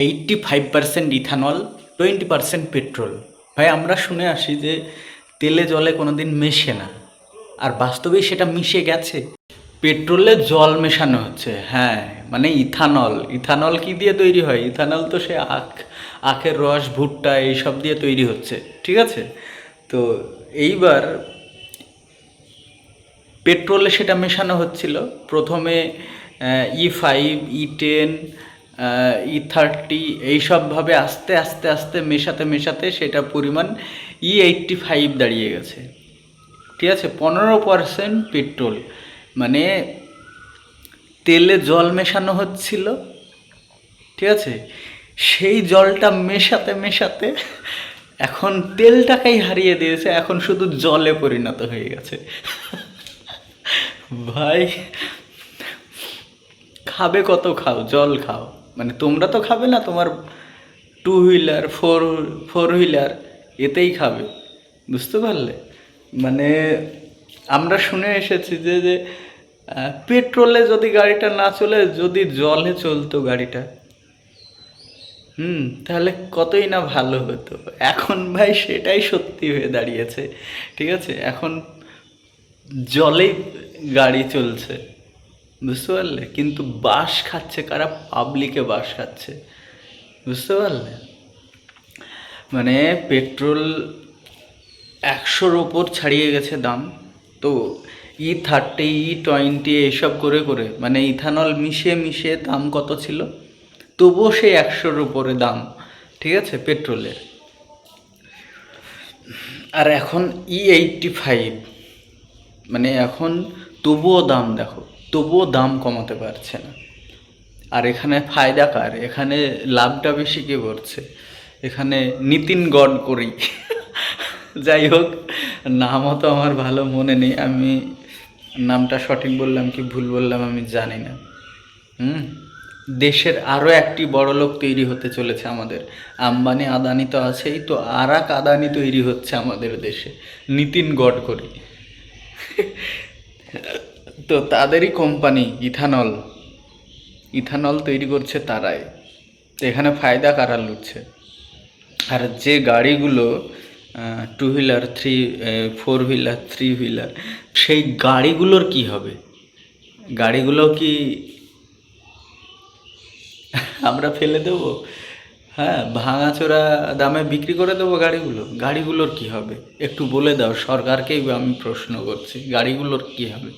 85% ethanol, 20% petrol. ভাই আমরা শুনে আসি যে তেলে জলে কোনো দিন মেশে না, আর বাস্তবেই সেটা মিশে গেছে। পেট্রোলে জল মেশানো হচ্ছে, হ্যাঁ, মানে ইথানল। ইথানল কি দিয়ে তৈরি হয়? ইথানল তো সে আখের রস, ভুট্টা এইসব দিয়ে তৈরি হচ্ছে, ঠিক আছে? তো এইবার পেট্রোলে সেটা মেশানো হচ্ছিল প্রথমে। E5, E10, E30 এইসবভাবে আস্তে আস্তে আস্তে মেশাতে মেশাতে সেটা পরিমাণ E85 দাঁড়িয়ে গেছে, ঠিক আছে? 15% পেট্রোল, মানে তেলে জল মেশানো হচ্ছিল, ঠিক আছে? সেই জলটা মেশাতে মেশাতে এখন তেলটাকেই হারিয়ে দিয়েছে, এখন শুধু জলে পরিণত হয়ে গেছে। ভাই খাবে কত? খাও, জল খাও, মানে তোমরা তো খাবে না, তোমার টু হুইলার, ফোর হুইলার এতেই খাবে, বুঝতে পারলে? মানে আমরা শুনে এসেছি যে পেট্রোলে যদি গাড়িটা না চলে, যদি জলে চলতো গাড়িটা, তাহলে কতই না ভালো হতো। এখন ভাই সেটাই সত্যি হয়ে দাঁড়িয়েছে, ঠিক আছে? এখন জলেই গাড়ি চলছে, বুঝতে পারলে? কিন্তু বাস খাচ্ছে কারা? পাবলিকে বাস খাচ্ছে, বুঝতে পারলে? মানে পেট্রোল 100-র ওপর ছাড়িয়ে গেছে দাম। তো E30, E20 এইসব করে করে, মানে ইথানল মিশিয়ে মিশিয়ে দাম কত ছিল? তবুও সেই 100-র উপরে দাম, ঠিক আছে, পেট্রোলের। আর এখন E85, মানে এখন তবুও দাম দেখো, তবুও দাম কমাতে পারছে না। আর এখানে ফায়দা কার? এখানে লাভটা বেশি কে করছে? এখানে নীতিন গডকরি। যাই হোক, নামও তো আমার ভালো মনে নেই, আমি নামটা সঠিক বললাম কি ভুল বললাম আমি জানি না। হুম দেশের আরও একটি বড় লোক তৈরি হতে চলেছে আমাদের। আম্বানি আদানি তো আছেই, তো আর এক আদানি তৈরি হচ্ছে আমাদের দেশে, নীতিন গডকরি। তো তাদেরই কোম্পানি ইথানল, ইথানল তৈরি করছে তারাই। তো এখানে ফায়দা কারা লুটছে? আর যে গাড়িগুলো two wheeler, four wheeler, three wheeler, সেই গাড়িগুলোর কি হবে? গাড়িগুলো কি আমরা ফেলে দেবো? হ্যাঁ, ভাঙাচোরা দামে বিক্রি করে দেবো গাড়িগুলো? গাড়িগুলোর কি হবে একটু বলে দাও, সরকারকেই আমি প্রশ্ন করছি, গাড়িগুলোর কি হবে?